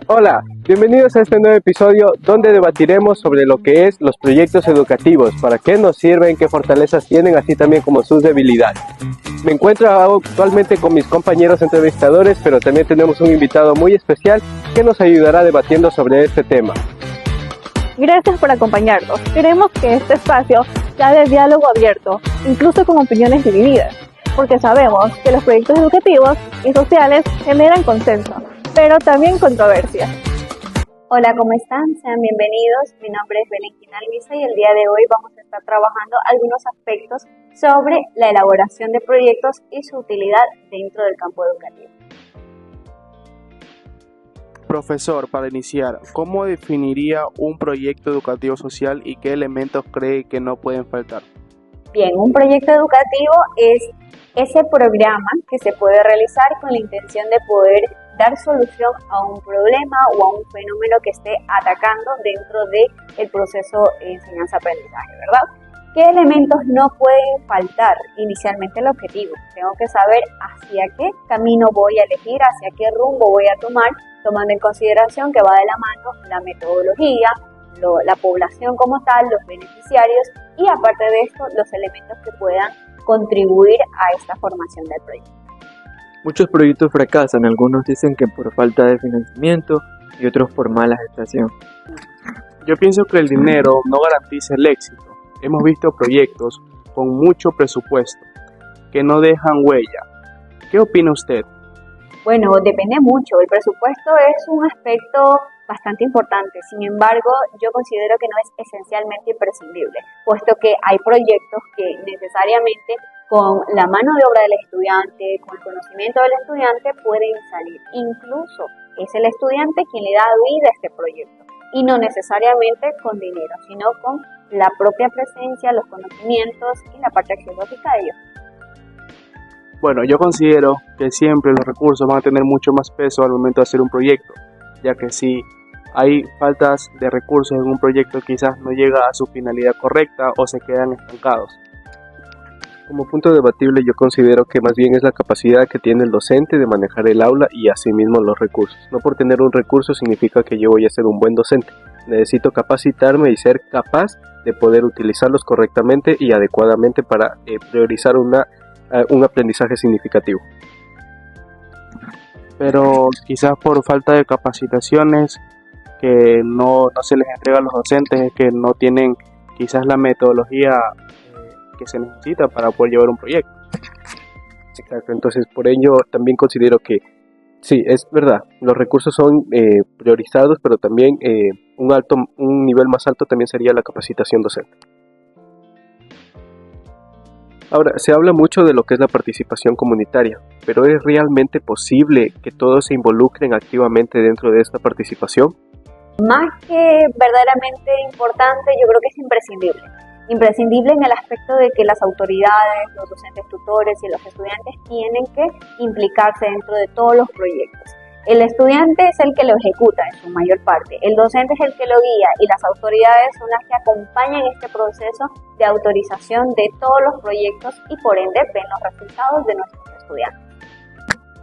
Hola, bienvenidos a este nuevo episodio donde debatiremos sobre lo que es los proyectos educativos, para qué nos sirven, qué fortalezas tienen, así también como sus debilidades. Me encuentro actualmente con mis compañeros entrevistadores, pero también tenemos un invitado muy especial que nos ayudará debatiendo sobre este tema. Gracias por acompañarnos. Queremos que este espacio sea de diálogo abierto, incluso con opiniones divididas, porque sabemos que los proyectos educativos y sociales generan consenso, pero también controversia. Hola, ¿cómo están? Sean bienvenidos. Mi nombre es Belén Alvisa y el día de hoy vamos a estar trabajando algunos aspectos sobre la elaboración de proyectos y su utilidad dentro del campo educativo. Profesor, para iniciar, ¿cómo definiría un proyecto educativo social y qué elementos cree que no pueden faltar? Bien, un proyecto educativo es ese programa que se puede realizar con la intención de poder dar solución a un problema o a un fenómeno que esté atacando dentro del proceso de enseñanza-aprendizaje, ¿verdad? ¿Qué elementos no pueden faltar? Inicialmente el objetivo. Tengo que saber hacia qué camino voy a elegir, hacia qué rumbo voy a tomar, tomando en consideración que va de la mano la metodología, la población como tal, los beneficiarios y aparte de esto los elementos que puedan contribuir a esta formación del proyecto. Muchos proyectos fracasan, algunos dicen que por falta de financiamiento y otros por mala gestación. Yo pienso que el dinero no garantiza el éxito. Hemos visto proyectos con mucho presupuesto que no dejan huella. ¿Qué opina usted? Bueno, depende mucho. El presupuesto es un aspecto bastante importante. Sin embargo, yo considero que no es esencialmente imprescindible, puesto que hay proyectos que necesariamente con la mano de obra del estudiante, con el conocimiento del estudiante, pueden salir. Incluso es el estudiante quien le da vida a este proyecto. Y no necesariamente con dinero, sino con la propia presencia, los conocimientos y la parte axiológica de ellos. Bueno, yo considero que siempre los recursos van a tener mucho más peso al momento de hacer un proyecto, ya que si hay faltas de recursos en un proyecto quizás no llega a su finalidad correcta o se quedan estancados. Como punto debatible, yo considero que más bien es la capacidad que tiene el docente de manejar el aula y asimismo los recursos. No por tener un recurso significa que yo voy a ser un buen docente. Necesito capacitarme y ser capaz de poder utilizarlos correctamente y adecuadamente para priorizar un aprendizaje significativo. Pero quizás por falta de capacitaciones que no se les entrega a los docentes, es que no tienen quizás la metodología que se necesita para poder llevar un proyecto. Exacto, entonces por ello también considero que sí, es verdad, los recursos son priorizados, pero también un nivel más alto también sería la capacitación docente. Ahora, se habla mucho de lo que es la participación comunitaria, pero ¿es realmente posible que todos se involucren activamente dentro de esta participación? Más que verdaderamente importante, yo creo que es imprescindible. Imprescindible en el aspecto de que las autoridades, los docentes tutores y los estudiantes tienen que implicarse dentro de todos los proyectos. El estudiante es el que lo ejecuta en su mayor parte, el docente es el que lo guía y las autoridades son las que acompañan este proceso de autorización de todos los proyectos y por ende ven los resultados de nuestros estudiantes.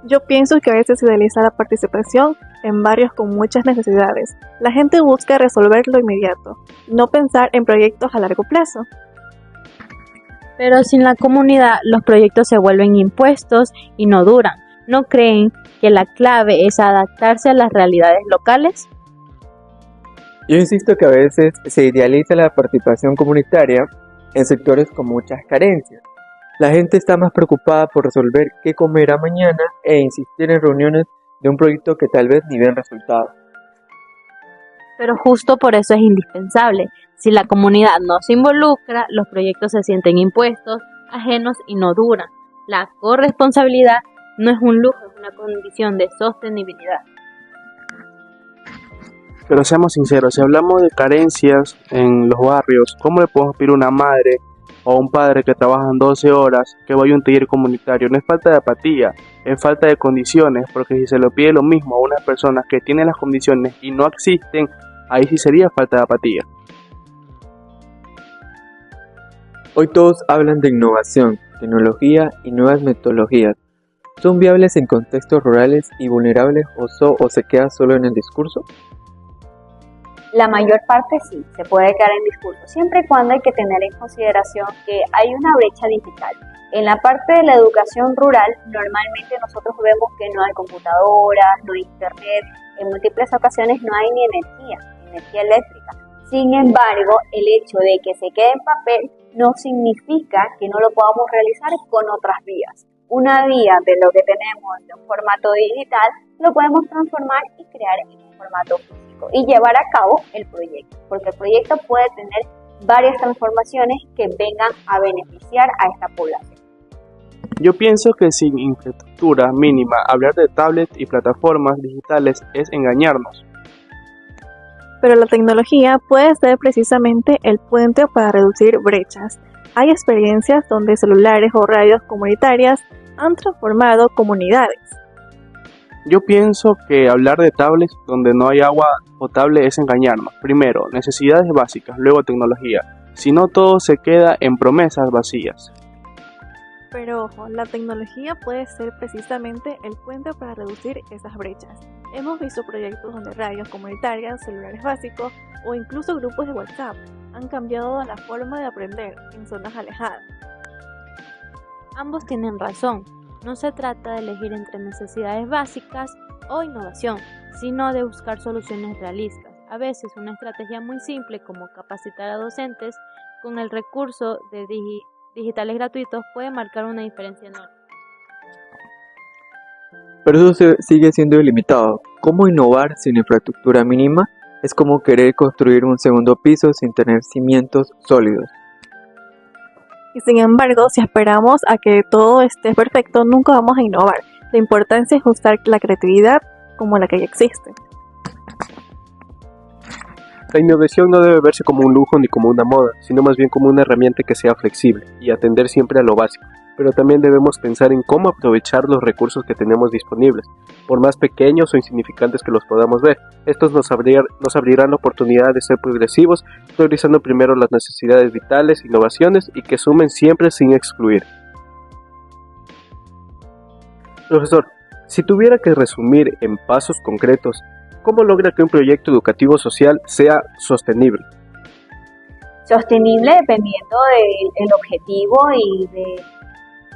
Yo pienso que a veces se idealiza la participación en barrios con muchas necesidades. La gente busca resolver lo inmediato, no pensar en proyectos a largo plazo. Pero sin la comunidad, los proyectos se vuelven impuestos y no duran. ¿No creen que la clave es adaptarse a las realidades locales? Yo insisto que a veces se idealiza la participación comunitaria en sectores con muchas carencias. La gente está más preocupada por resolver qué comerá mañana e insistir en reuniones de un proyecto que tal vez ni ven resultados. Pero justo por eso es indispensable. Si la comunidad no se involucra, los proyectos se sienten impuestos, ajenos y no duran. La corresponsabilidad no es un lujo, es una condición de sostenibilidad. Pero seamos sinceros, si hablamos de carencias en los barrios, ¿cómo le podemos pedir a una madre o a un padre que trabajan 12 horas que vaya a un taller comunitario? No es falta de apatía, es falta de condiciones, porque si se lo pide lo mismo a unas personas que tienen las condiciones y no existen, ahí sí sería falta de apatía. Hoy todos hablan de innovación, tecnología y nuevas metodologías, ¿Son viables en contextos rurales y vulnerables o se queda solo en el discurso? La mayor parte sí, se puede quedar en discurso, siempre y cuando hay que tener en consideración que hay una brecha digital. En la parte de la educación rural, normalmente nosotros vemos que no hay computadoras, no hay internet, en múltiples ocasiones no hay ni energía eléctrica. Sin embargo, el hecho de que se quede en papel no significa que no lo podamos realizar con otras vías. Una vía de lo que tenemos de un formato digital lo podemos transformar y crear en un formato físico y llevar a cabo el proyecto, porque el proyecto puede tener varias transformaciones que vengan a beneficiar a esta población. Yo pienso que sin infraestructura mínima, hablar de tablets y plataformas digitales es engañarnos. Pero la tecnología puede ser precisamente el puente para reducir brechas. Hay experiencias donde celulares o radios comunitarias han transformado comunidades. Yo pienso que hablar de tablets donde no hay agua potable es engañarnos. Primero, necesidades básicas, luego tecnología. Si no, todo se queda en promesas vacías. Pero ojo, la tecnología puede ser precisamente el puente para reducir esas brechas. Hemos visto proyectos donde radios comunitarias, celulares básicos o incluso grupos de WhatsApp han cambiado la forma de aprender en zonas alejadas. Ambos tienen razón. No se trata de elegir entre necesidades básicas o innovación, sino de buscar soluciones realistas. A veces una estrategia muy simple como capacitar a docentes con el recurso de digitales gratuitos puede marcar una diferencia enorme. Pero eso sigue siendo ilimitado. ¿Cómo innovar sin infraestructura mínima? Es como querer construir un segundo piso sin tener cimientos sólidos. Y sin embargo, si esperamos a que todo esté perfecto, nunca vamos a innovar. La importancia es usar la creatividad como la que ya existe. La innovación no debe verse como un lujo ni como una moda, sino más bien como una herramienta que sea flexible y atender siempre a lo básico. Pero también debemos pensar en cómo aprovechar los recursos que tenemos disponibles, por más pequeños o insignificantes que los podamos ver. Estos nos abrirán la oportunidad de ser progresivos, priorizando primero las necesidades vitales, innovaciones y que sumen siempre sin excluir. Profesor, si tuviera que resumir en pasos concretos, ¿cómo logra que un proyecto educativo social sea sostenible? Sostenible dependiendo del objetivo y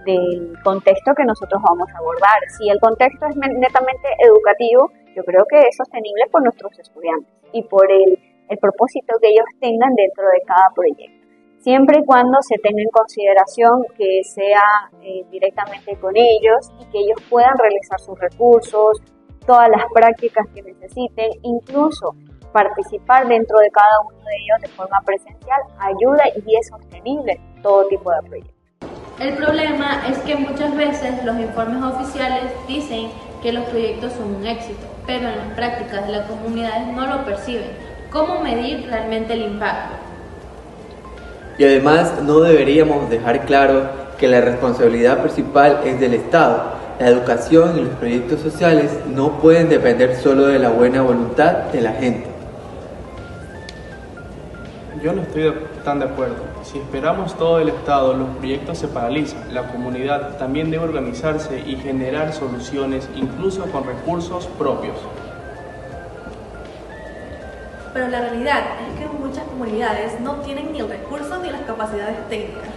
del contexto que nosotros vamos a abordar. Si el contexto es netamente educativo, yo creo que es sostenible por nuestros estudiantes y por el propósito que ellos tengan dentro de cada proyecto. Siempre y cuando se tenga en consideración que sea directamente con ellos y que ellos puedan realizar sus recursos, todas las prácticas que necesiten, incluso participar dentro de cada uno de ellos de forma presencial, ayuda y es sostenible todo tipo de proyectos. El problema es que muchas veces los informes oficiales dicen que los proyectos son un éxito, pero en las prácticas las comunidades no lo perciben. ¿Cómo medir realmente el impacto? Y además no deberíamos dejar claro que la responsabilidad principal es del Estado. La educación y los proyectos sociales no pueden depender solo de la buena voluntad de la gente. Yo no estoy tan de acuerdo. Si esperamos todo del Estado, los proyectos se paralizan. La comunidad también debe organizarse y generar soluciones, incluso con recursos propios. Pero la realidad es que muchas comunidades no tienen ni el recurso ni las capacidades técnicas.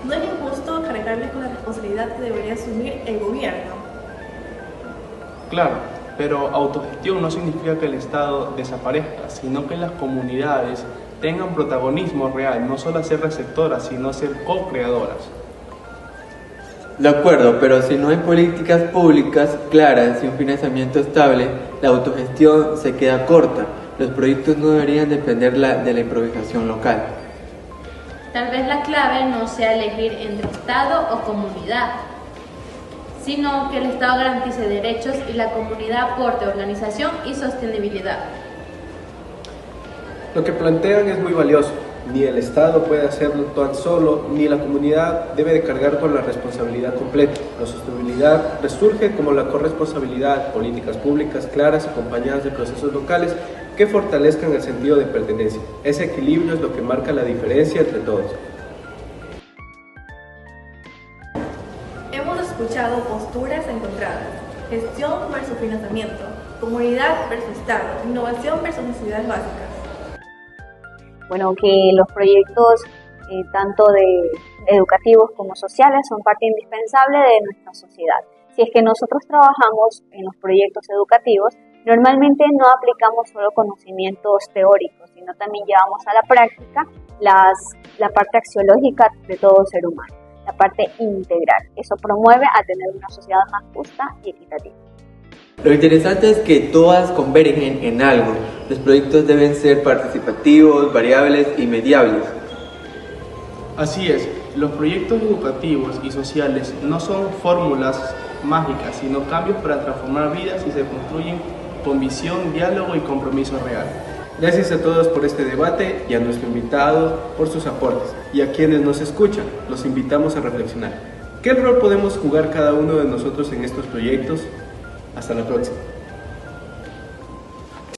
No es injusto cargarles con la responsabilidad que debería asumir el gobierno. Claro, pero autogestión no significa que el Estado desaparezca, sino que las comunidades tengan protagonismo real, no solo ser receptoras, sino ser co-creadoras. De acuerdo, pero si no hay políticas públicas claras y un financiamiento estable, la autogestión se queda corta. Los proyectos no deberían depender de la improvisación local. Tal vez la clave no sea elegir entre Estado o comunidad, sino que el Estado garantice derechos y la comunidad aporte organización y sostenibilidad. Lo que plantean es muy valioso. Ni el Estado puede hacerlo tan solo, ni la comunidad debe de cargar con la responsabilidad completa. La sostenibilidad resurge como la corresponsabilidad, políticas públicas claras acompañadas de procesos locales que fortalezcan el sentido de pertenencia. Ese equilibrio es lo que marca la diferencia entre todos. Hemos escuchado posturas en gestión versus financiamiento, comunidad versus Estado, innovación versus necesidades básicas. Bueno, que los proyectos tanto de educativos como sociales son parte indispensable de nuestra sociedad. Si es que nosotros trabajamos en los proyectos educativos, normalmente no aplicamos solo conocimientos teóricos, sino también llevamos a la práctica la parte axiológica de todo ser humano, la parte integral. Eso promueve a tener una sociedad más justa y equitativa. Lo interesante es que todas convergen en algo. Los proyectos deben ser participativos, variables y mediables. Así es, los proyectos educativos y sociales no son fórmulas mágicas, sino cambios para transformar vidas y se construyen con visión, diálogo y compromiso real. Gracias a todos por este debate y a nuestro invitado por sus aportes. Y a quienes nos escuchan, los invitamos a reflexionar. ¿Qué rol podemos jugar cada uno de nosotros en estos proyectos? Hasta la próxima.